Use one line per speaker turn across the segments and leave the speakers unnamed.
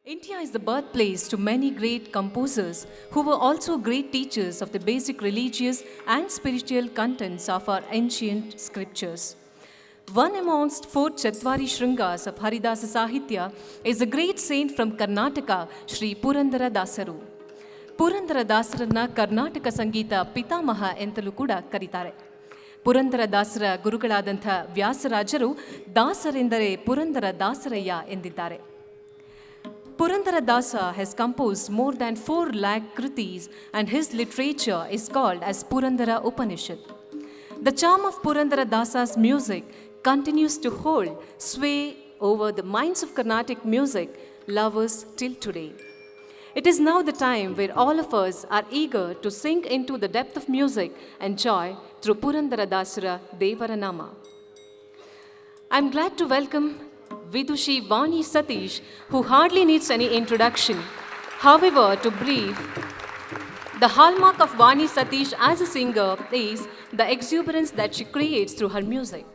India is the birthplace to many great composers who were also great teachers of the basic religious and spiritual contents of our ancient scriptures. One amongst four Chatwari Shringas of Haridasa Sahitya is a great saint from Karnataka, Sri Purandara Dasaru. Purandara ದಾಸರನ್ನ Karnataka ಸಂಗೀತ ಪಿತಾಮಹ ಎಂತಲೂ ಕೂಡ ಕರೀತಾರೆ. ಪುರಂದರ ದಾಸರ ಗುರುಗಳಾದಂಥ ವ್ಯಾಸರಾಜರು ದಾಸರೆಂದರೆ ಪುರಂದರ ದಾಸರಯ್ಯ ಎಂದಿದ್ದಾರೆ. Purandara Dasa has composed more than 4 lakh kritis and his literature is called as Purandara Upanishad. The charm of Purandara Dasa's music continues to hold sway over the minds of Carnatic music lovers till today. It is now the time where all of us are eager to sink into the depth of music and joy through Purandara Dasara Devaranama. I am glad to welcome Vidushi Vani Satish, who hardly needs any introduction. However, to brief, the hallmark of Vani Satish as a singer is the exuberance that she creates through her music.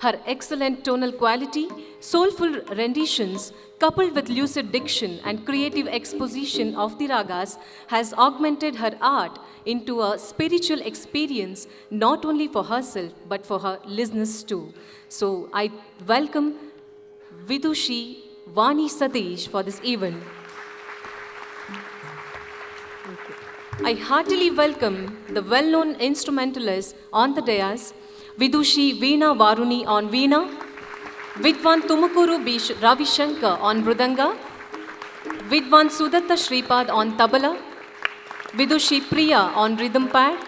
Her excellent tonal quality, soulful renditions, coupled with lucid diction and creative exposition of the ragas, has augmented her art into a spiritual experience not only for herself but for her listeners too. So I welcome Vidushi Vani Satish for this event. I heartily welcome the well-known instrumentalist on the dais, Vidushi Veena Varuni on Veena, Vidwan Tumakuru B. Ravi Shankar on Mridanga, Vidwan Sudatta Shripad on Tabla, Vidushi Priya on Rhythm Pad,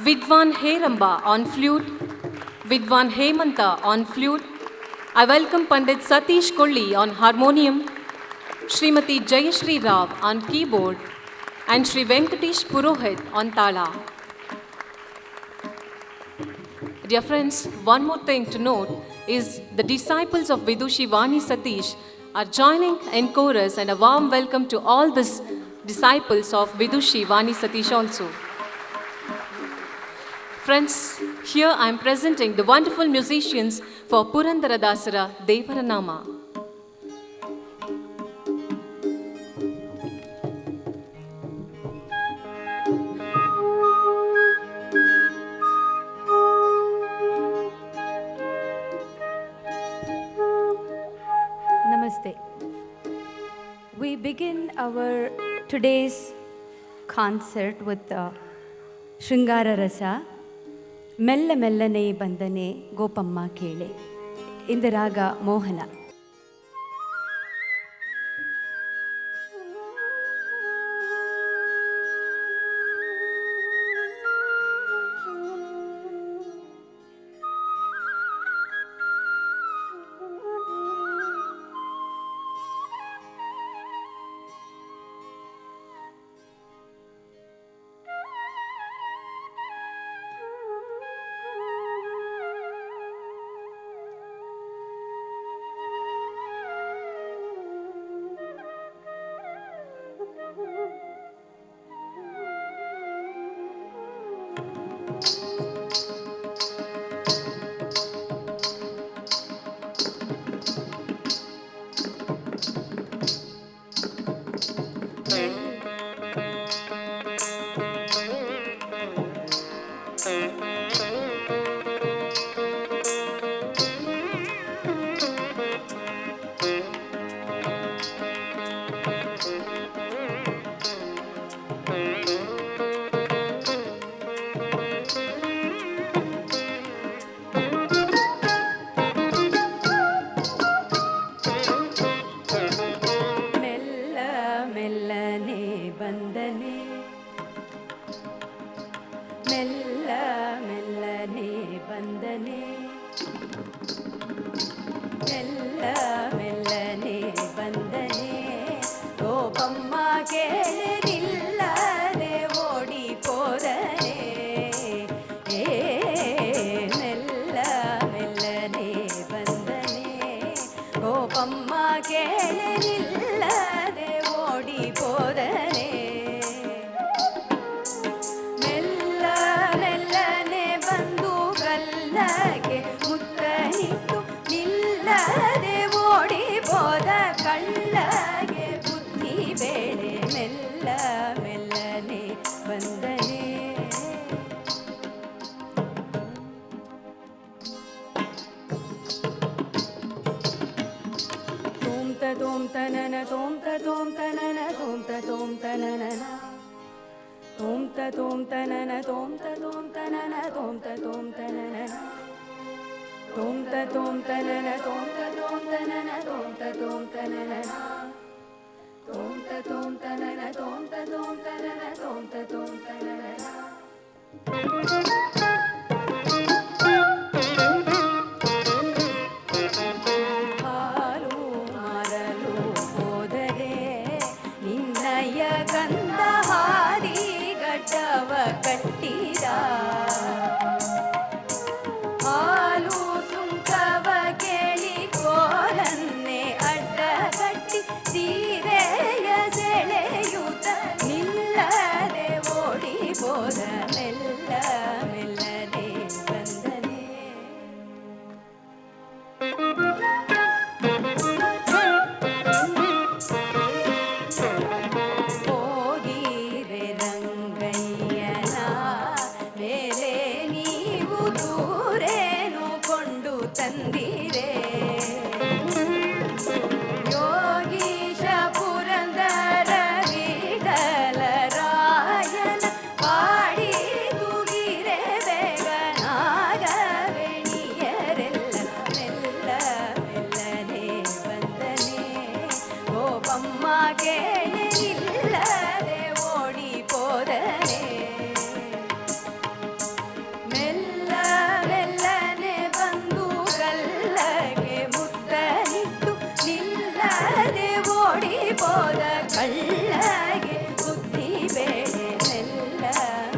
Vidwan Heramba on flute, Vidwan Hemanta on flute. I welcome Pandit Satish Kolli on harmonium, Srimati Jayashri Rao on keyboard, and Sri Venkatesh Purohit on tala. Dear friends, one more thing to note is the disciples of Vidushi Vani Satish are joining in chorus, and a warm welcome to all these disciples of Vidushi Vani Satish also. Friends, here I am presenting the wonderful musicians for Purandara Dasara Devaranama.
Namaste. We begin our today's concert with Shringara Rasa, Mella Mellane Bandane Gopamma Kele, in the raga Mohana. ತನನ ತೋಂ ತ ತೋಂ ತನನ ತೋಂ ತ ತೋಂ ತನನ ತೋಂ ತ ತೋಂ ತನನ ತೋಂ ತ ತೋಂ ತನನ ತೋಂ ತ ತೋಂ ತನನ ತೋಂ ತ ತೋಂ ತನನ ತೋಂ ತ ತೋಂ ತನನ ತೋಂ ತ ತೋಂ ತನನ ತೋಂ ತ ತೋಂ ತನನ ತೋಂ ತ ತೋಂ ತನನ ತೋಂ ತ ತೋಂ ತನನ. ಹಾಲು ಮಾರಲು ಹೋದರೆ ನಿನ್ನಯ ಗಂಧ ಹಾರಿ ಗಡ್ಡವ ಕಟ್ಟಿದ ಹಾಲು ಸುಂಕವ ಕೇಳಿ ಕೋಲನ್ನೇ ಅಡ್ಡಗಟ್ಟಿ ಸೀರೆಯ ಸೆಳೆಯುತ್ತ ನಿಲ್ಲದೆ ಓಡಿ ಹೋದ ಮೆಲ್ಲ ಮೆಲ್ಲನೆ ಬಂದನೆ. ಹೋಗಿರೆ ರಂಗಯ್ಯನ ಮೇಲೆ ನೀವು ದೂರೇನು ಕೊಂಡು ತಂದಿರೆ ಯೋಗೀಶ ಪುರಂದರ ವಿಠಲರಾಯನ ಪಾಡಿ ತೂಗಿರೆ ಬೇಗನಾಗವೆಣಿಯರೆಲ್ಲ ಮೆಲ್ಲ ಮೆಲ್ಲನೆ ಬಂದನೆ. ಗೋಪಮ್ಮ ಕೇಳಿ ನಿಲ್ಲದೆ ಓಡಿ ಹೋದನೆ. ಮೆಲ್ಲ ಮೆಲ್ಲನೆ ಬಂದು ಗಲ್ಲಗೆ ಮುತ್ತಲಿಟ್ಟು ನಿಲ್ಲದೆ ಓಡಿ ಹೋದ ಕಳ್ಳಗೆ ಬುದ್ಧಿ ಬೇಳೆ ಮೆಲ್ಲ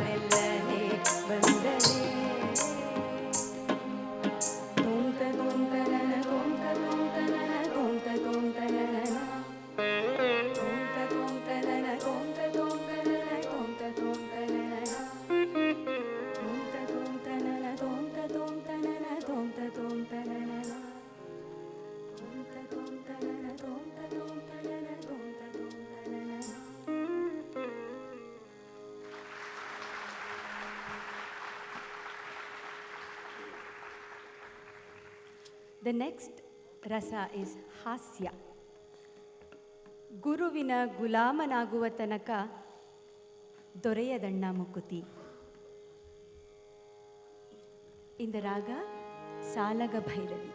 ಮೆಲ್ಲನೆ ಬಂದನೆ. ತೋಂತ ತೋಂತನನ ತೋಂತ ತೋಂತನನ ತೋಂತ ತೋಂತನನ ತೋಂತ ತೋಂತನನ ತೋಂತ ತೋಂತನನ ತೋಂತ ತೋಂತನನ ತೋಂತ ತೋಂತನನ ತೋಂತ ತೋಂತನನ ತೋಂತ ತೋಂತನನ ತೋಂತ ತೋಂತನನ ತೋಂತ ತೋಂತನನ ತೋಂತ ತೋಂತನನ. The next rasa is ಹಾಸ್ಯ. ಗುರುವಿನ ಗುಲಾಮನಾಗುವ ತನಕ ದೊರೆಯದಣ್ಣ ಮುಕುತಿ. ಇಂದ ರಾಗ ಸಾಲಗ ಭೈರವಿ.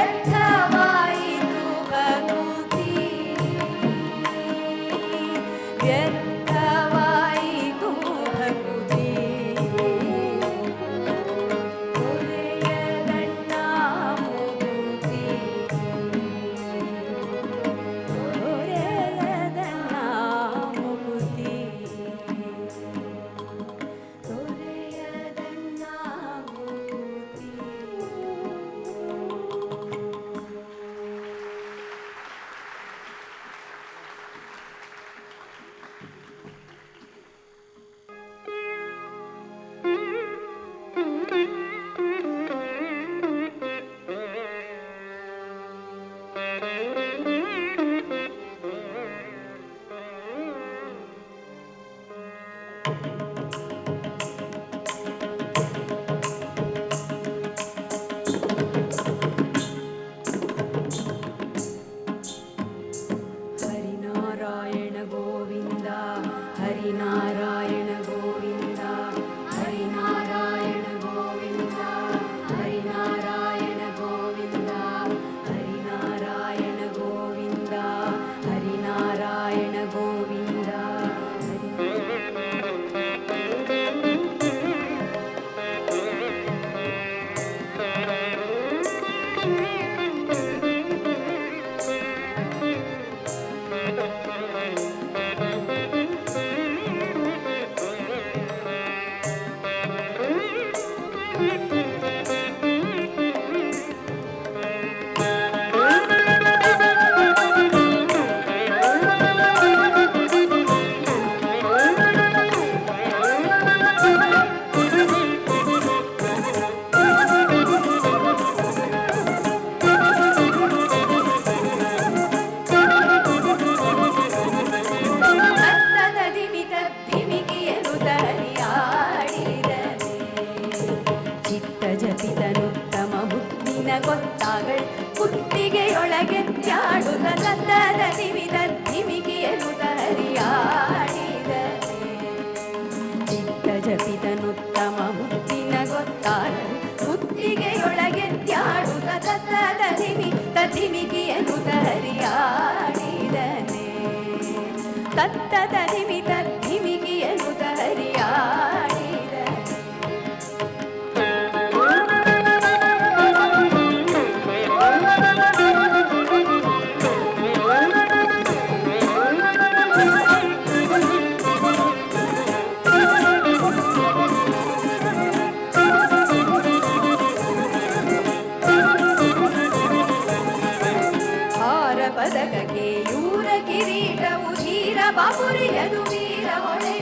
ವ್ಯರ್ಥವಾಯಿತು ಭಕುತಿ, ವ್ಯರ್ಥವಾಯಿತು ಭಕುತಿ. ದೊರೆಯದಣ್ಣ ಮುಕುತಿ, ದೊರೆಯದಣ್ಣ ಮುಕುತಿ, ದೊರೆಯದಣ್ಣ ಮುಕುತಿ. ಹರಿನಾರಾಯಣ ಗೋವಿಂದ, ಹರಿನಾರಾಯಣ ಗೋವಿಂದ, ಹರಿನಾರಾಯಣ ಗೋವಿಂದ, ಹರಿನಾರಾಯಣ ಗೋವಿಂದ, ಹರಿನಾರಾಯಣ ಗೋವಿಂದ, ಹರಿನಾರಾಯಣ ಗೋವಿಂದ, ಚಿತ್ತಜಪಿತನುತ್ತಮ ಮುತ್ತಿನ ಗೊತ್ತಾಗಳ್ ಕುತ್ತಿಗೆಯೊಳಗೆ ತ್ಯಾಡುತ್ತ ತತ್ತದ ದಿವಿದ ಧಿಮಿಕಿಯನು ತರಿಯಾಡಿದರೆ. ಚಿತ್ತಜಪಿತನುತ್ತಮ ಮುತ್ತಿನ ಗೊತ್ತಾಗಳ್ ಕುತ್ತಿಗೆಯೊಳಗೆ ತ್ಯಾಡುತ್ತ ತತ್ತದ ಧಿಮಿಕಿಯನು ತರಿಯಾಡಿದನೆ. ತತ್ತದ ಧಿಮಿಕಿಯನು ತರಿಯಾಡಿದನೆ. ಪದಕಕ್ಕೆ ಯೂರ ಕಿರೀಟವು ಧೀರ ಬಾಪುರಿಯದು ವೀರ ಹೊಳೆ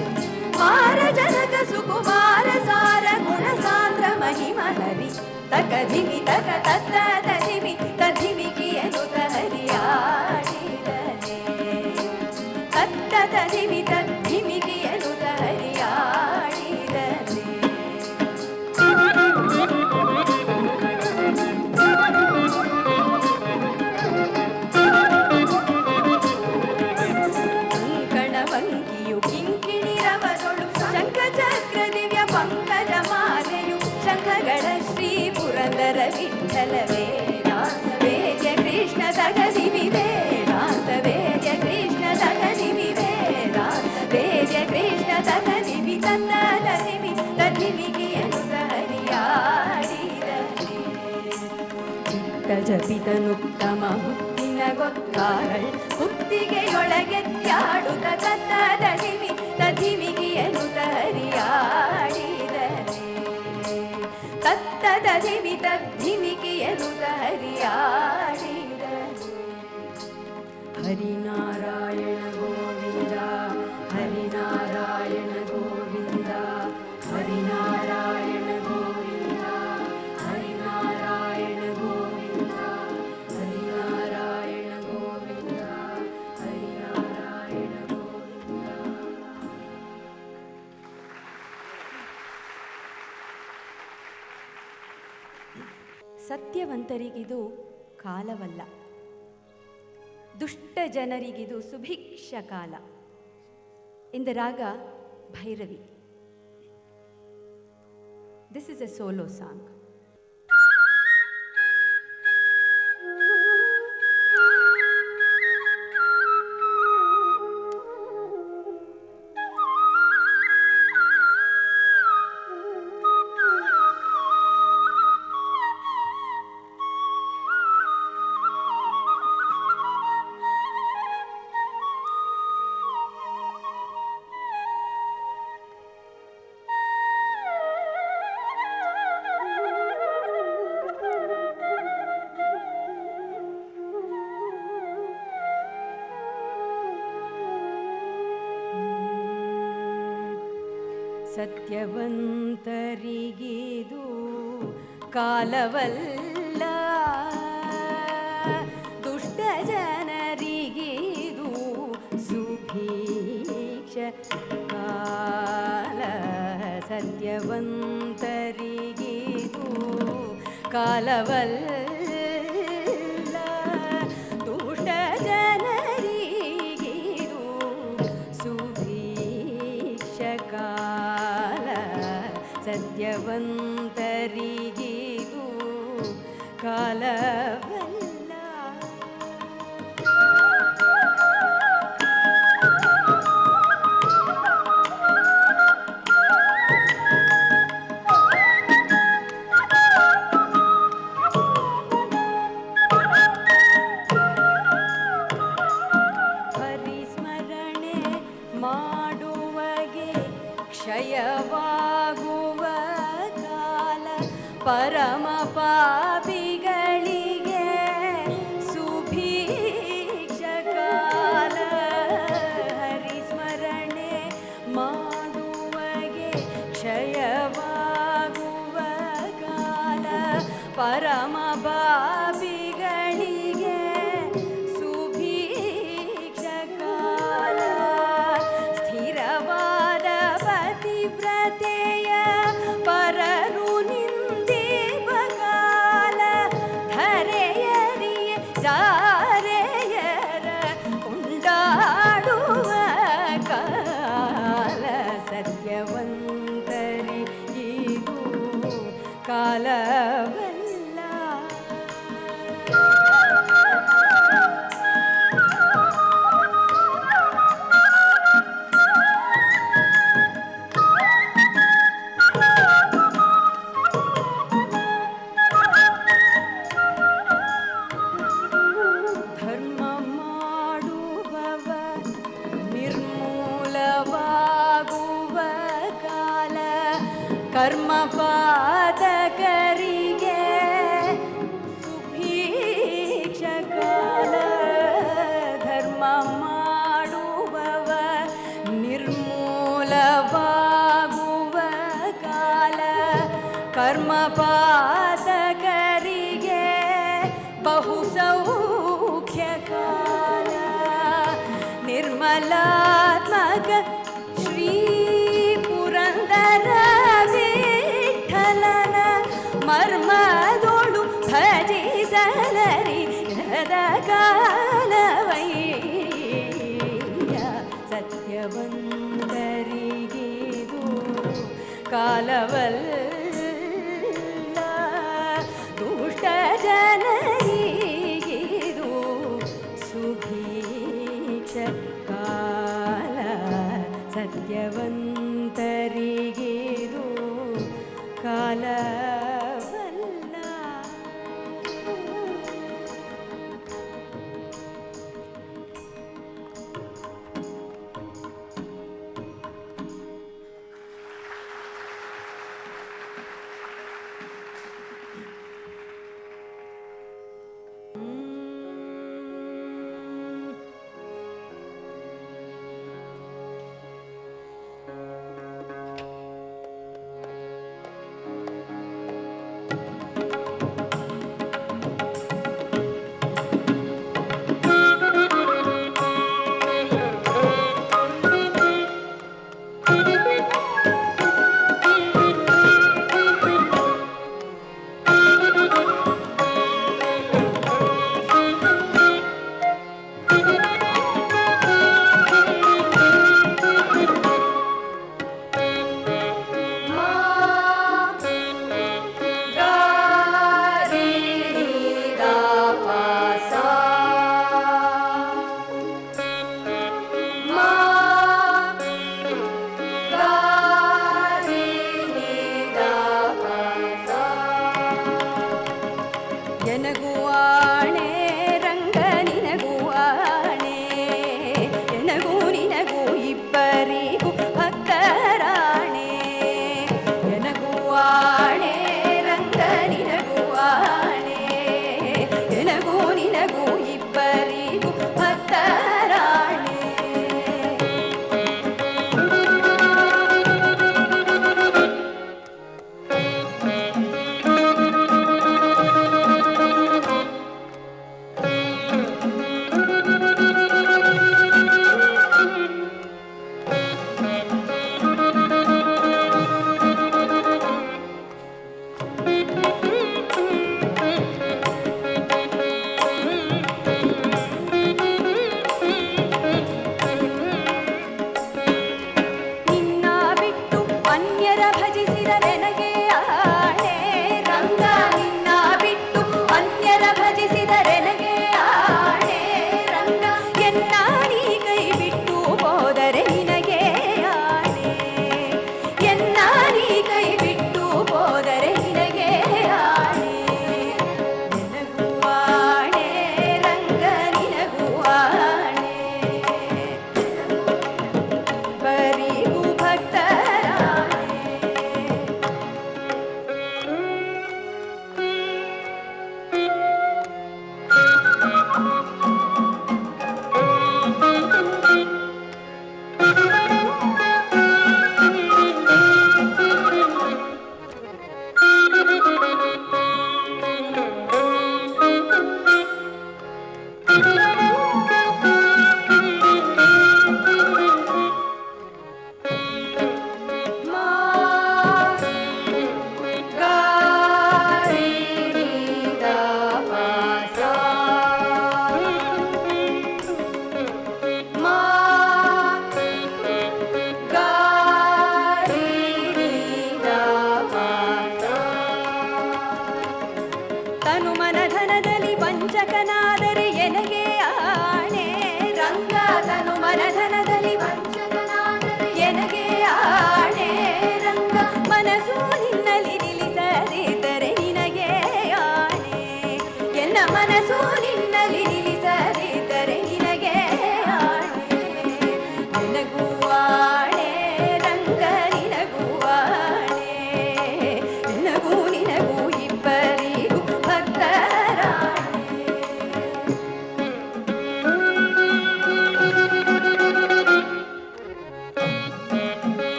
ಮಾರ ಜನಕ ಸುಕುಮಾರ ಸಾರ ಗುಣ ಸಾಂದ್ರ ಮಹಿಮ ಹರಿ ತಕ ಧಿಮಿ ತಕ ತತ್ತ ಧಿಮಿ ತಧಿಮಿಕಿಯನು ತಹರಿಯಾಡಿದನೆ. ತತ್ತ ಧಿಮಿ ತಧಿಮಿಕಿಯನು ತಹರಿಯಾಡಿದನೆ. ಕಂಕಣವಂಕಿಯು ಕಿಂಕಿಣಿರವದೊಳು ಶಂಖಚಕ್ರ ದಿವ್ಯ ಪಂಕಜ ಮಾಲೆಯು ಶಂಖಗಳ ಶ್ರೀ ಪುರಂದರ ವಿಠಲ ವೇದ್ಯ ಕೃಷ್ಣ ತಗದಿವಿ ವೇದಾಂತ ವೇದ್ಯ ಕೃಷ್ಣ ತಗದಿವಿ ವೇದ್ಯ ಕೃಷ್ಣ ತಗದಿವಿ ತನ್ನದಿವಿ ತದಿವಿಗಿಯನು ಹರಿಯಾಡಿದನೆ. ಚಿತ್ತಜಪಿತನುತ್ತಮ ಮುತ್ತಿನ ಗೊತ್ತಾರಳ್ ಕುತ್ತಿಗೆಯೊಳಗೆ ತ್ಯಾಡುತ್ತ ತತ್ತದ ತಧಿಮಿಗಿಯನು ಹರಿಯಾಡಿದನೆ. ತತ್ತದ ತಧಿಮಿಗಿಯನು ಹರಿಯಾಡಿದನೆ. ಹರಿನಾರಾಯಣ ಗೋವಿಂದ, ಹರಿನಾರಾಯಣ ಗೋವಿಂದ, ಹರಿನಾರಾಯಣ ಗೋವಿಂದ, ಹರಿನಾರಾಯಣ ಗೋವಿಂದ, ಹರಿನಾರಾಯಣ ಗೋವಿಂದ, ಹರಿನಾರಾಯಣ ಗೋವಿಂದ. ಸತ್ಯವಂತರಿಗಿದು ಕಾಲವಲ್ಲ, ದುಷ್ಟ ಜನರಿಗಿದು ಸುಭಿಕ್ಷ ಕಾಲ. In the raga Bhairavi. This is a solo song. ಸತ್ಯವಂತರಿಗಿದು ಕಾಲವಲ್ಲ, ದುಷ್ಟ ಜನರಿಗಿದು ಸುಭೀಕ್ಷ ಕಾಲ. ಸತ್ಯವಂತರಿಗಿದು ಕಾಲವಲ್ಲ, ದುಷ್ಟ ಜನರಿಗಿದು ಸುಭೀಕ್ಷ ಕಾಲ. ಸತ್ಯವಂತರಿಗಿದು ಕಾಲವಲ್ಲ. ಹರಿಸ್ಮರಣೆ ಮಾಡುವಗೆ ಕ್ಷಯವಾಗುವ ಕಾಲ, ಪರಮ ಪಾಪಿಗಳಿಗೆ ಸುಭೀಕ್ಷ ಕಾಲ. ಹರಿಸ್ಮರಣೆ ಮಾಡುವಗೆ ಕ್ಷಯವಾಗುವ ಕಾಲ, ಪರಮ ಪಾಪಿಗಳಿಗೆ ಸುಭೀಕ್ಷ ಕಾಲ. ಸ್ಥಿರವಾದ ಪತಿವ್ರತೆಯ ಪರರು ನಿಂದಿವ ಕಾಲ, ಧರೆಯರಿಯೇ ಜಾರೆಯರ ಕೊಂಡಾಡುವ ಕಾಲ. ಸತ್ಯವಂತರಿಗಿದು ಕಾಲವಲ್ಲ. ಧರ್ಮ ಮಾಡುವವ ನಿರ್ಮೂಲವಾಗುವ ಕಾಲ, ಕರ್ಮ ಪಾತಕರಿಗೆ ಸುಭೀಕ್ಷ ಕಾಲ. ಧರ್ಮ ಮಾಡುವವ ನಿರ್ಮೂಲವಾಗುವ ಕಾಲ, ಕರ್ಮ ಪಾತಕರಿಗೆ ಬಹು ಸೌಖ್ಯ ಕಾಲ. ನಿರ್ಮಲಾತ್ಮಕ ಶ್ರೀ ಪುರಂದರ ವಿಠಲನ ಮರ್ಮದೋಳು ಭಜಿಸಲರಿರದ ಕಾಲವಯ್ಯ. ಸತ್ಯವಂತರಿಗಿದು ಕಾಲವಲ್ಲ, ದುಷ್ಟ ಜನರಿಗಿದು ಸುಭೀಕ್ಷ ಕಾಲ. ಸತ್ಯವಂತರಿಗಿದು ಕಾಲವಲ್ಲ.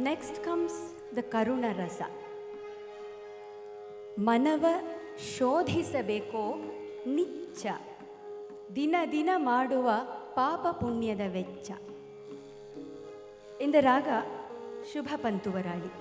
ನೆಕ್ಸ್ಟ್ ಕಮ್ಸ್ ದ ಕರುಣ ರಸ. ಮನವ ಶೋಧಿಸಬೇಕೋ ನಿಚ್ಚ, ದಿನ ದಿನ ಮಾಡುವ ಪಾಪ ಪುಣ್ಯದ ವೆಚ್ಚ. ಇಂದ ರಾಗ ಶುಭ ಪಂತುವರಾಳಿ.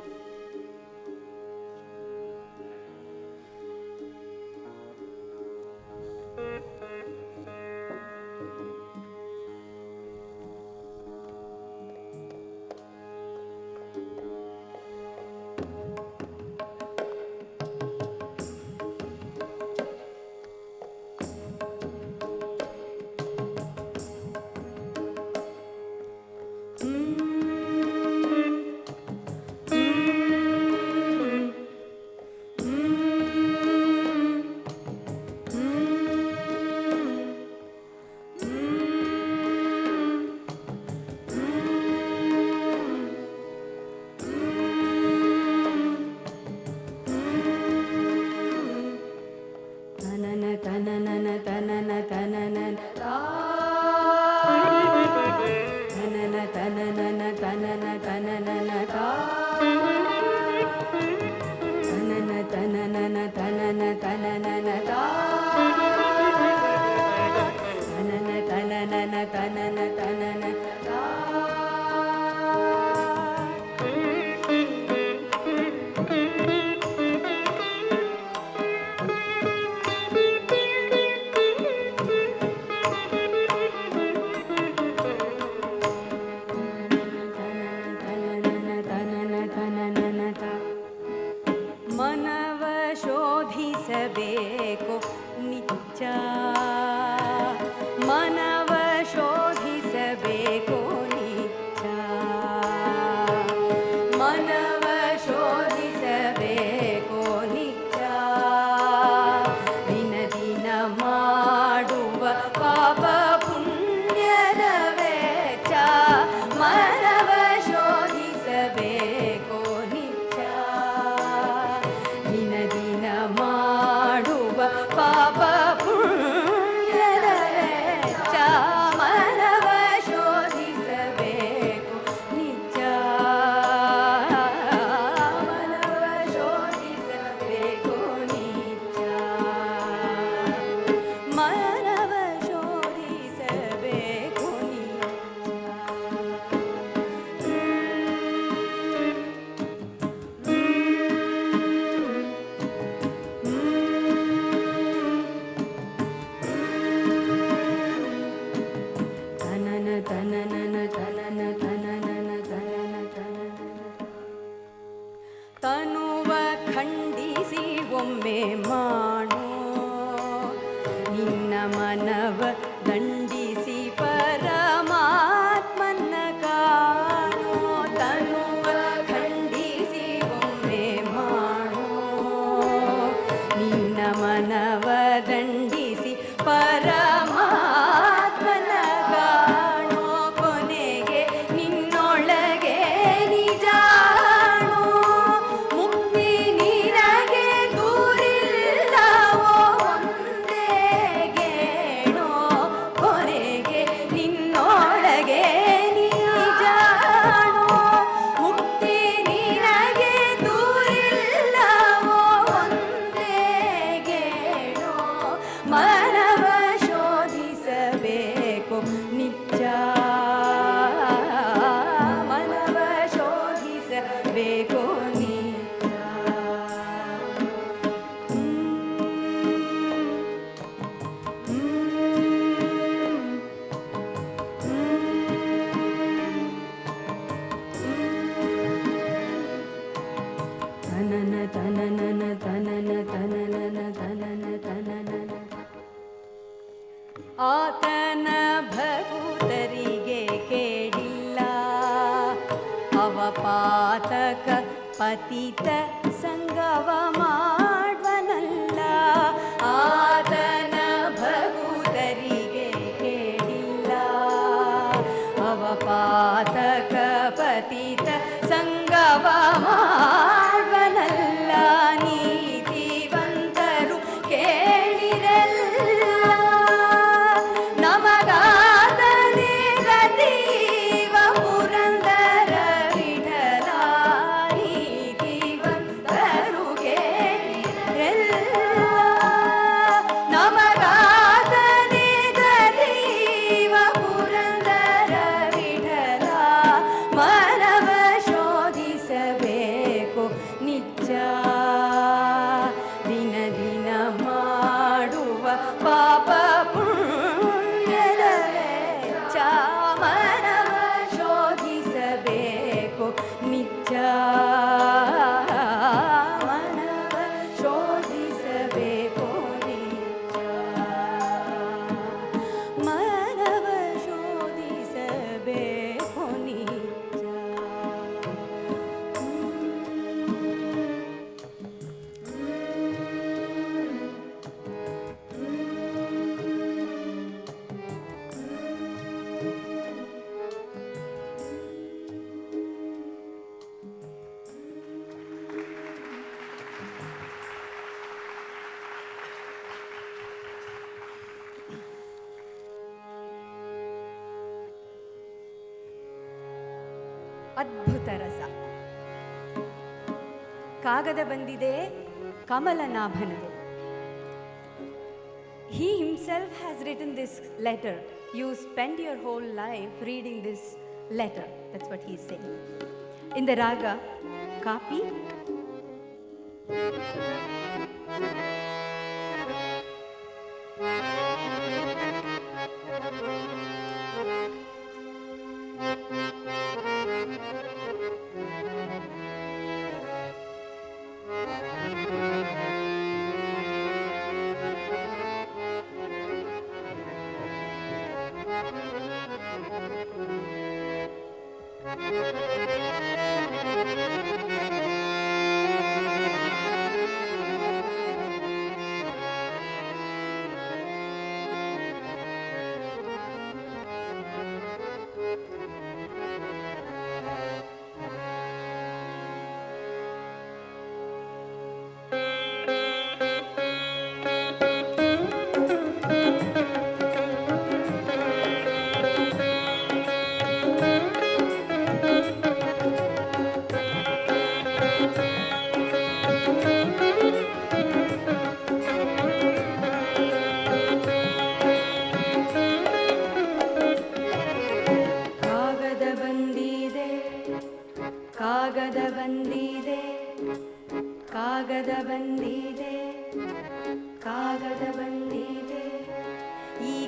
ಮನವ ಶೋಧಿಸಬೇಕು ನಿಚ್ಚ, ಮನವ ಶೋಧಿಸಬೇಕು ನಿಚ್ಚ, ಮನವ ಶೋಧಿಸಬೇಕು ನಿಚ್ಚ, ದಿನ ದಿನ ಮಾಡುವ ಪಾಪ ಪುಣ್ಯದ ವೆಚ್ಚ, ಮನವ ಶೋಧಿಸಬೇಕು ನಿಚ್ಚ, ದಿನ ದಿನ ಮಾಡುವ ಪಾಪ ಪುಣ್ಯದ ವೆಚ್ಚ, ಮನವ ಶೋಧಿಸಬೇಕು ನಿಚ್ಚ, ಮನವ ಶೋಧಿಸಬೇಕು ನಿಚ್ಚ, ಮನವ ಶೋಧಿಸಬೇಕು ತನನ ತನನನ ತನನ ತನನನ ತನನ ತನನ ತನುವ ಖಂಡಿಸಿ ಒಮ್ಮೆ ಮಾಡು, ನಿನ್ನ ಮನವ ದಂಡಿಸಿ ಪರಮಾತ್ಮನ ಕಾಣು, ತನುವ ಖಂಡಿಸಿ ಒಮ್ಮೆ ಮಾಡು, ನಿನ್ನ ಮನವ ದಂಡಿಸಿ ಪರಮಾತ್ಮನ ಕಾಣು, ಕೊನೆಗೆ ನಿನ್ನೊಳಗೆ ನಿಜಾಣು, ಮುಕ್ತಿ ನಿನಗೆ ದೂರಿಲ್ಲವೋ ಒಂದೇ ಗೇಣು, ಕೊನೆಗೆ ನಿನ್ನೊಳಗೆ ನಿಜಾಣು, ಮುಕ್ತಿ ನಿನಗೆ ದೂರಿಲ್ಲವೋ ಒಂದೇ ಗೇಣು, ಮನವ ಶೋಧಿಸಬೇಕು ನಿಚ್ಚ, ಮನವ ಶೋಧಿಸಬೇಕು ನಿಚ್ಚ. ತನನ ತನನನ ತನನ ತನನನ ತನನ ತನನನ ಆತನ ಭಗೂತರಿಗೆ ಕೇಳಿಲ್ಲ, ಅವಪಾತಕ ಪತಿತ ಸಂಗವ ಮಾಡುವನಲ್ಲ, ಆತನ ಭಗೂತರಿಗೆ ಕೇಳಿಲ್ಲ, ಅವಪಾತಕ ಪತಿತ ಸಂಗವ ಮಾಡುವನಲ್ಲ, ನೀತಿವಂತರು ಕೇಳಿರಲ್ಲ, ನಮಗಾದನೆ ರತೀವ ಪುರಂದರ ವಿಠಲ, ಅದ್ಭುತ ರಸ. ಕಾಗದ ಬಂದಿದೆ ಕಮಲನಾಭನದು. He himself has written this letter. You spend your whole life reading this letter. That's what he's saying. In the raga, Kapi.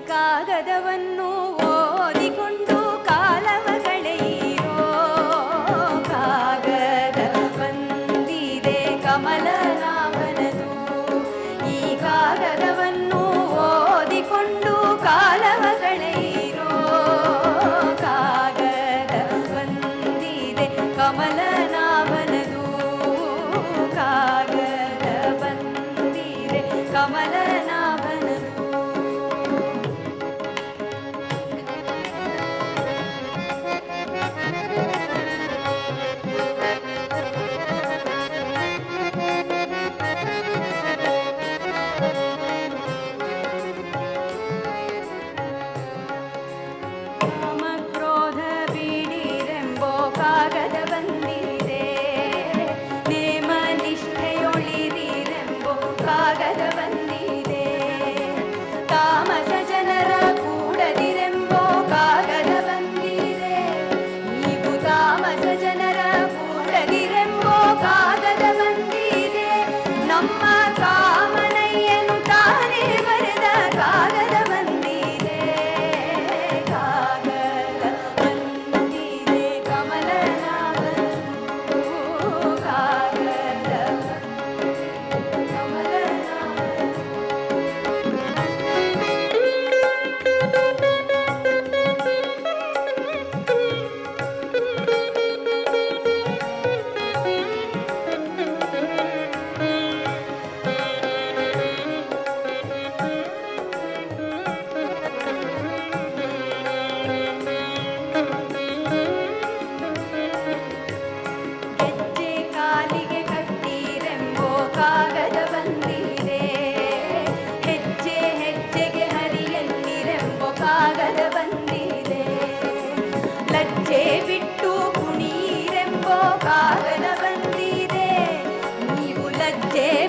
ಕಾಗದವನ್ನು ಓದಿಕೊಂಡು ಕಾಲವ ಕಳೆಯಿರೋ. ಕಾಗದ ಬಂದಿದೆ ಕಮಲನಾಭನದು. ಈ ಕಾಗದವನ್ನು ಓದಿಕೊಂಡು ಕಾಲವ ಕಳೆಯಿರೋ. ಕಾಗದ ಬಂದಿದೆ ಕಮಲನಾಭನದು. ಕಾಗದ ಬಂದಿದೆ ಕಮಲನಾಭನದು.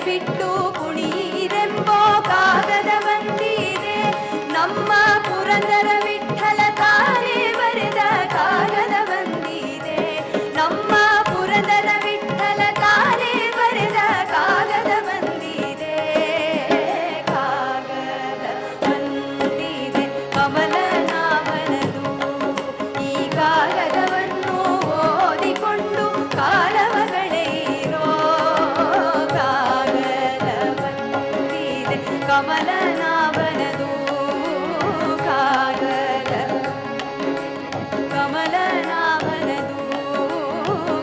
ಬಿಟ್ಟು ಕುಣಿರೆಂಬೋ ಕಾಗದ ಬಂದಿದೆ. ನಮ್ಮ ಪುರಂದರ ವಿಠಲ ತಾನೇ ಬರೆದ ಕಾಗದ ಬಂದಿದೆ. ನಮ್ಮ ಪುರಂದರ ವಿಠಲ ತಾನೇ ಬರೆದ ಕಾಗದ ಬಂದಿದೆ. ಕಾಗದ ಬಂದಿದೆ ಕಮಲನಾಭನದು. ಈ ಕಾಗದವನ್ನು ಓದಿಕೊಂಡು ಕಾಲವ ಕಳೆಯಿರೋ. ಕಮಲನಾಭನದು. ಕಾಗದ ಕಮಲನಾಭನದು.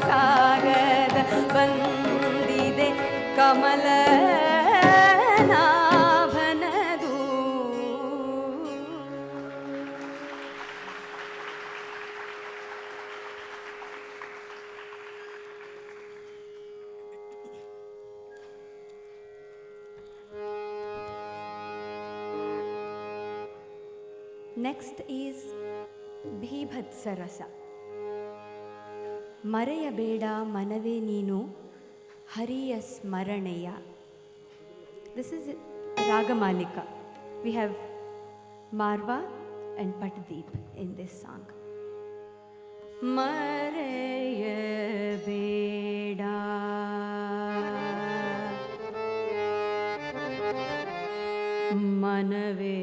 ಕಾಗದ ಬಂದಿದೆ ಕಮಲನಾಭನದು. Next is Bhibhatsa Rasa. ಮರೆಯಬೇಡ ಮನವೇ ನೀನು ಹರಿಯ ಸ್ಮರಣೆಯ. This is Ragamalika. We have Marwa and Patdeep in this song. ಮರೆಯಬೇಡ ಮನವೇ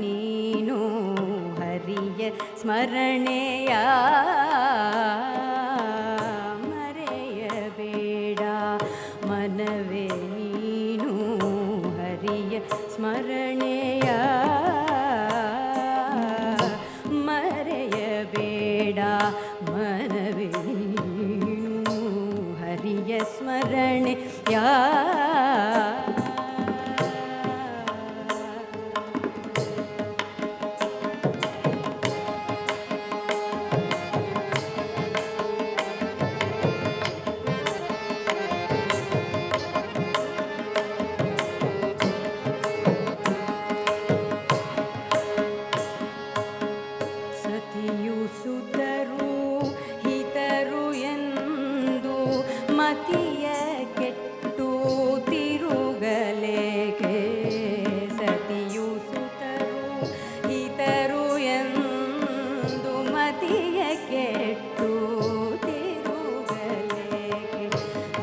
ನೀನು ಹರಿಯ ಸ್ಮರಣೆಯ. ಮರೆಯಬೇಡ ಮನವೇ ನೀನು ಹರಿಯ ಸ್ಮರಣೆಯ. ಮರೆಯಬೇಡ ಮನವೇ ನೀನು ಹರಿಯ ಸ್ಮರಣೆಯ. ಮರೆಯಬೇಡ ಮನವೇ ನೀನು ಹರಿಯ ಸ್ಮರಣೆಯ.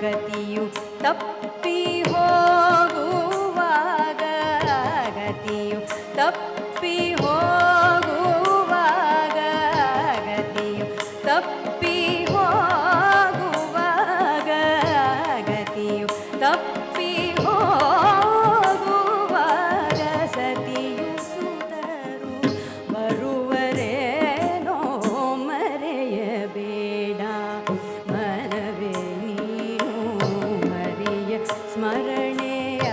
ಗತಿಯು ತಪ್ಪಿ ಹೋಗುವಾಗ ಗತಿಯು ತಪ್ಪಿ ಹೋಗುವಾಗ ಗತಿಯು ತಪ್ಪಿ ಹೋಗುವಾಗ ಗತಿಯು ತಪ್ಪಿ ಹೋಗುವಾಗ ಸತಿಯು ಸುತರು ಬರುವರೇನೋ ಮರೆಯಬೇಡ ಮನವೇ ನೀನು ಹರಿಯ ಸ್ಮರಣೆಯ.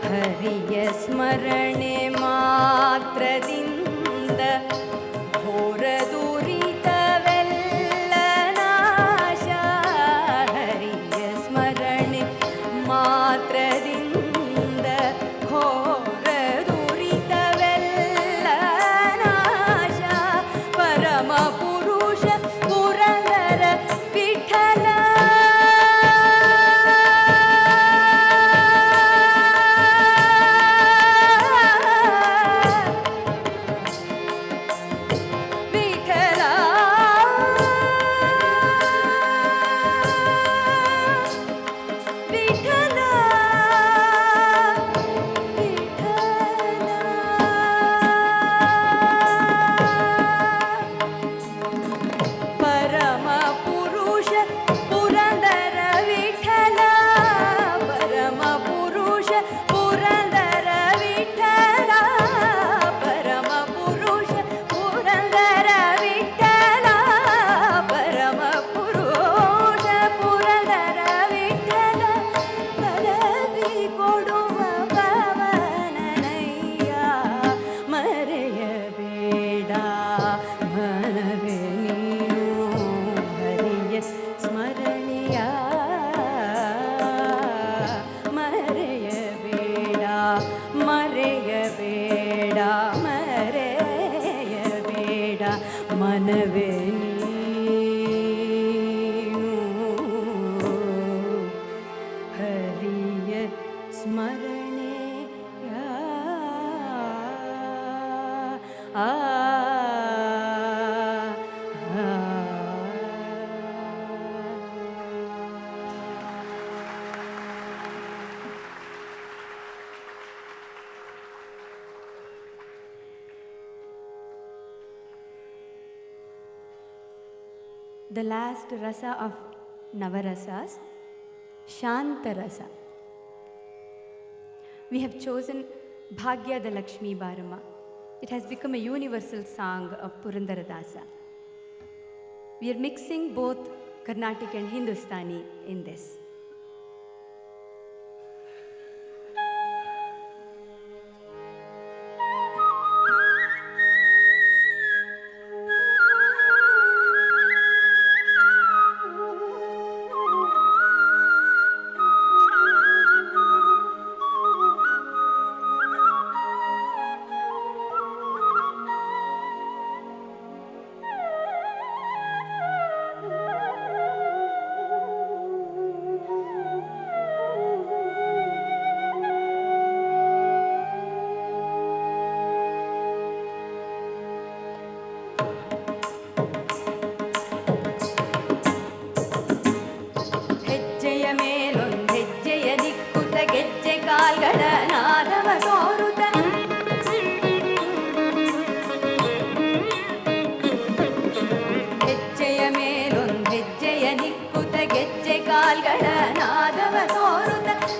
ಹರಿಯ ಸ್ಮರಣೆ ಮಾತ್ರದಿಂದ ಘೋರ ದುರಿತವೆಲ್ಲ ನಾಶ. ಹರಿಯ ಸ್ಮರಣೆ ಮಾತ್ರದಿಂದ ಘೋರ ದುರಿತವೆಲ್ಲ ನಾಶ. ಪರಮ ಪುರುಷ ಪುರಂದರ ವಿಠಲ ವಿಠಲ ವಿಠಲ ಪರಮ ಪುರುಷ ಪುರಂದರ ವಿಠಲ. ಪರಮ ಪುರುಷ ಪುರಂದರ ವಿಠಲ. ಪರಮ ಪುರುಷ ಪುರಂದರ ವಿಠಲ. ಪರಮ ಪುರುಷ ಪುರಂದರ ವಿಠಲ. ಪದವಿ ಕೊಡುವ ಪವನನಯ್ಯ. ಮರೆಯಬೇಡ ಮನವೇ ನೀನು ಹರಿಯ ಸ್ಮರಣೆಯ. ಮರೆಯಬೇಡ ಮರೆಯಬೇಡ ಮರೆಯಬೇಡ ಮನವೇ ನೀನು ಹರಿಯ ಸ್ಮರಣೆಯ. ಆ The last rasa of Navarasas, Shantarasa. We have chosen Bhagya the Lakshmi Barama. It has become a universal song of Purandaradasa. We are mixing both Carnatic and Hindustani in this.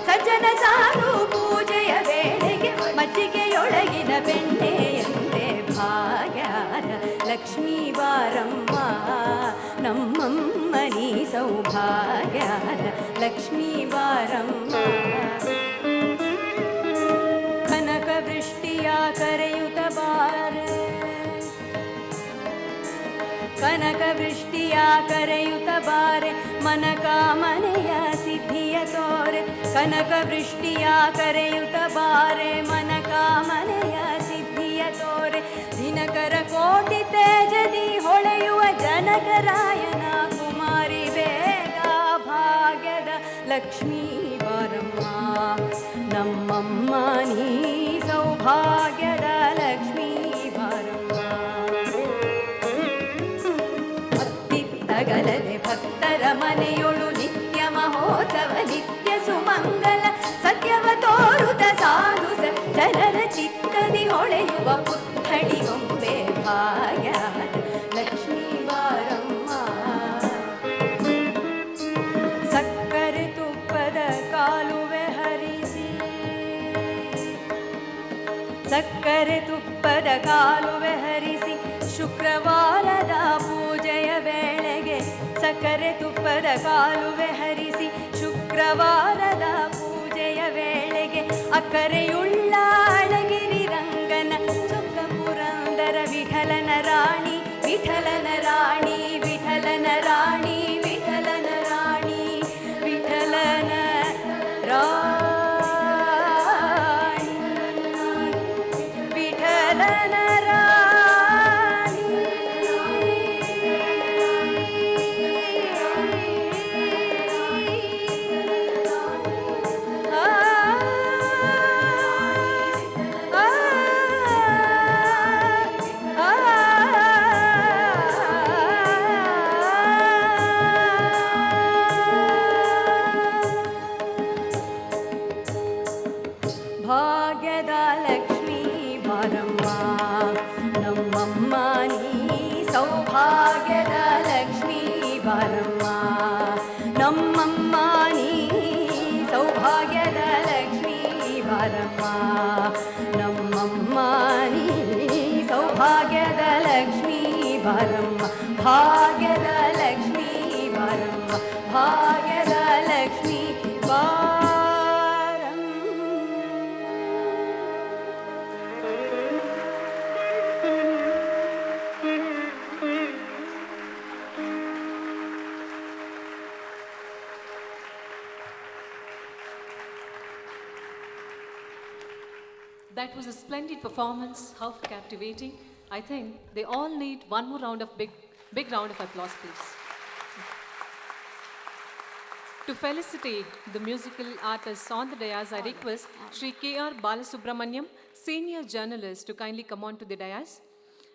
ಸಜ್ಜನ ಸಾರು ಪೂಜೆಯ ವೇಳೆಗೆ ಮಜ್ಜಿಗೆಯೊಳಗಿನ ಬೆಣ್ಣೆಯಂತೆ ಭಾಗ್ಯದ ಲಕ್ಷ್ಮೀ ಬಾರಮ್ಮ ನಮ್ಮಮ್ಮನಿ ಸೌಭಾಗ್ಯದ ಲಕ್ಷ್ಮೀ ಬಾರಮ್ಮ ಕನಕ ವೃಷ್ಟಿಯ ಕರೆಯುತ್ತ ಬಾರೆ ಕನಕ ವೃಷ್ಟಿಯ ಕರೆಯುತ್ತ ಬಾರೆ ಮನಕಾಮನೆಯ ಸಿದ್ಧಿಯ ತೋರೆ ಕನಕ ವೃಷ್ಟಿಯ ಕರೆಯುತ್ತ ಬಾರೆ ಮನಕಾಮನೆಯ ಸಿದ್ಧಿಯ ತೋರೆ ದಿನಕರ ಕೋಟಿ ತೇಜದಿ ಹೊಳೆಯುವ ಜನಕರಾಯನ ಕುಮಾರಿ ಬೇಗ ಭಾಗ್ಯದ ಲಕ್ಷ್ಮೀ ಬಾರಮ್ಮ ನಮ್ಮಮ್ಮ ನೀ ಸೌಭಾಗ್ಯದ ಲಕ್ಷ್ಮೀ ಬಾರಮ್ಮ ತಗಲದೆ ಭಕ್ತರ ಮನೆಯೊಳು ನಿತ್ಯ ಮಹೋತ್ಸವ ನಿತ್ಯ ಸುಮಂಗಲ ಸತ್ಯವ ತೋರುತ ಸಾಧು ಜನರ ಚಿತ್ತದಿ ಹೊಳೆಯುವ ಪುತ್ಥಳಿ ಗೊಂಬೆ ಭಾಗ್ಯದ ಲಕ್ಷ್ಮೀ ಬಾರಮ್ಮ ಸಕ್ಕರೆ ತುಪ್ಪದ ಕಾಲುವೆ ಹರಿಸಿ ಸಕ್ಕರೆ ತುಪ್ಪದ ಕಾಲುವೆ ಹರಿಸಿ ಶುಕ್ರವಾರದ ಪೂಜೆಯ ವೇಳೆಗೆ ಸಕ್ಕರೆ ತುಪ್ಪದ ಕಾಲುವೆ ಹರಿಸಿ ಶುಕ್ರವಾರದ ಪೂಜೆಯ ವೇಳೆಗೆ ಅಕ್ಕರೆಯುಳ್ಳ ಅಳಗಿರಿ ರಂಗನ ಚೊಕ್ಕ ಪುರಂದರ ವಿಠಲನ ರಾಣಿ ವಿಠಲನ ರಾಣಿ ವಿಠಲನ ರಾಣಿ ವಿಠಲನ ರಾಣಿ ವಿಠಲನ ರಾಣಿ ವಿಠಲನ ಭಾಗ್ಯದ ಲಕ್ಷ್ಮೀ ಬಾರಮ್ಮ ನಮ್ಮಮ್ಮ ನೀ ಸೌಭಾಗ್ಯದ ಲಕ್ಷ್ಮೀ ಬಾರಮ್ಮ ನಮ್ಮಮ್ಮ ನೀ ಸೌಭಾಗ್ಯದ ಲಕ್ಷ್ಮೀ ಬಾರಮ್ಮ ನಮ್ಮಮ್ಮ ನೀ ಸೌಭಾಗ್ಯದ ಲಕ್ಷ್ಮೀ ಬಾರಮ್ಮ ಭಾಗ್ಯದ ಲಕ್ಷ್ಮೀ ಬಾರಮ್ಮ ಭಾಗ್ಯದ Lakshmi
That was a splendid performance, how captivating. I think they all need one more round of big round of applause, please. To felicitate the musical artists on the dais, I request Shri K.R. Balasubramaniam, senior journalist, to kindly come on to the dais.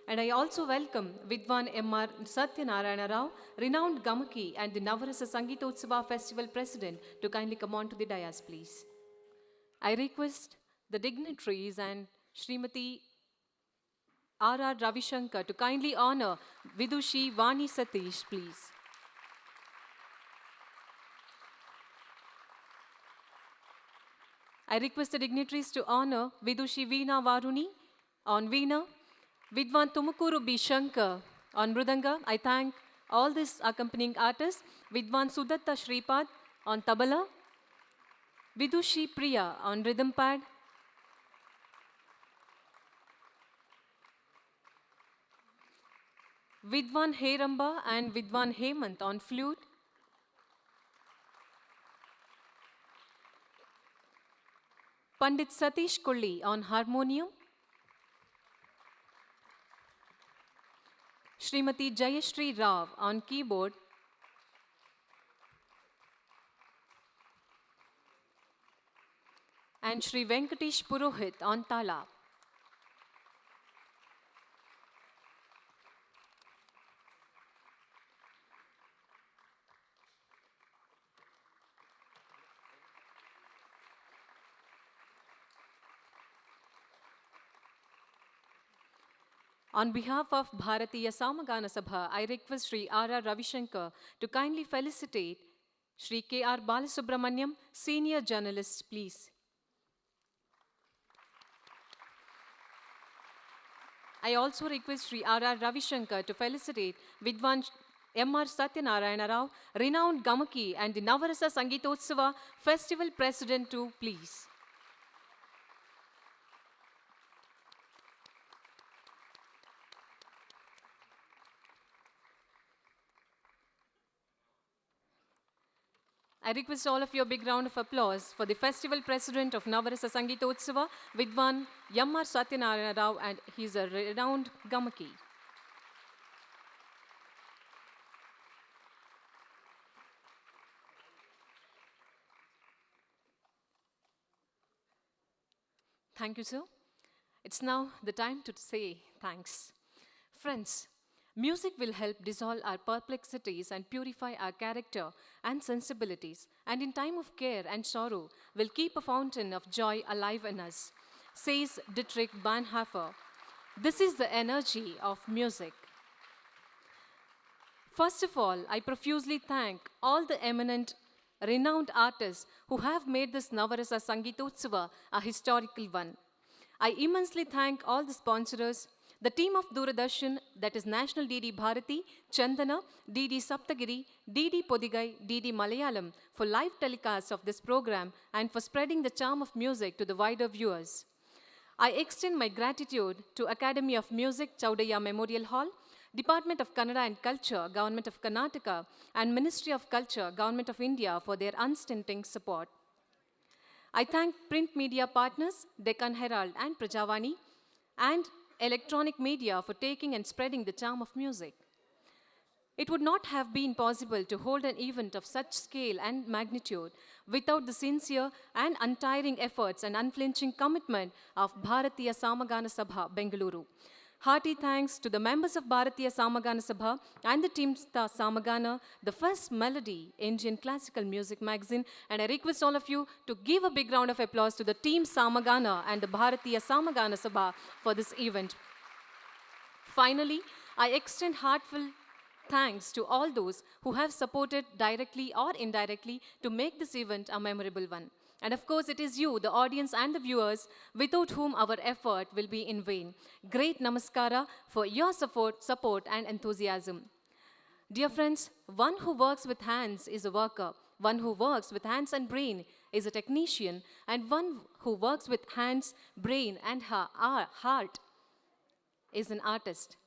And I also welcome Vidwan M.R. Satyanarayana Rao, renowned Gamaki and the Navarasa Sangeetotsava Festival President, to kindly come on to the dais, please. I request the dignitaries and Srimati R.R. Ravishankar to kindly honor Vidushi Vani Satish, please. I request the dignitaries to honor Vidushi Veena Varuni on Veena, Vidwan Tumukuru B. Shankar on Mridanga. I thank All these accompanying artists, Vidwan Sudatta Shripad on tabla, Vidushi Priya on rhythm pad, Vidwan Heramba and Vidwan Hemant on flute, Pandit Satish Kulli on harmonium, Srimati Jayashri Rao on keyboard, and Sri Venkatesh Purohit on tala. On behalf of Bharatiya Samagana Sabha, I request Sri R.R. Ravishankar to kindly felicitate Sri K.R. Balasubramaniam, senior journalist, please. I also request Sri R.R. Ravishankar to felicitate Vidwan M.R. Satyanarayana Rao, renowned Gamaki and the Navarasa Sangitotsava Festival President too, please. I request all of you a big round of applause for the Festival President of Navarasa Sangitotsava, Vidwan M.R. Satyanarayana Rao, and he is a renowned Gamaki. Thank you, sir. It's now the time to say thanks. Friends, music will help dissolve our perplexities and purify our character and sensibilities, and in time of care and sorrow, will keep a fountain of joy alive in us, says Dietrich Bonhoeffer. This is the energy of music. First of all, I profusely thank all the eminent, renowned artists who have made this Navarasa Sangitotsava a historical one. I immensely thank all the sponsors, the team of Doordarshan, that is National DD Bharati, Chandana, DD Saptagiri, DD Podigai, DD Malayalam, for live telecasts of this program and for spreading the charm of music to the wider viewers. I extend my gratitude to Academy of Music, Chaudaya Memorial Hall, Department of Kannada and Culture, Government of Karnataka, and Ministry of Culture, Government of India, for their unstinting support. I thank print media partners, Deccan Herald and Prajavani, and electronic media for taking and spreading the charm of music. It would not have been possible to hold an event of such scale and magnitude without the sincere and untiring efforts and unflinching commitment of Bharatiya Samagana Sabha, Bengaluru. Hearty thanks to the members of Bharatiya Samagana Sabha and the team Samagana, the first melody Indian classical music magazine, and I request all of you to give a big round of applause to the team Samagana and the Bharatiya Samagana Sabha for this event. Finally, I extend heartfelt thanks to all those who have supported directly or indirectly to make this event a memorable one. And of course, it is you, the audience and the viewers, without whom our effort will be in vain. Great namaskara for your support and enthusiasm. Dear friends, one who works with hands is a worker. One who works with hands and brain is a technician. And one who works with hands, brain, and heart is an artist.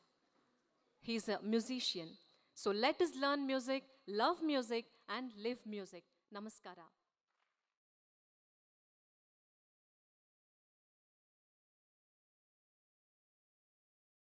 He is a musician. So let us learn music, love music, and live music. Namaskara.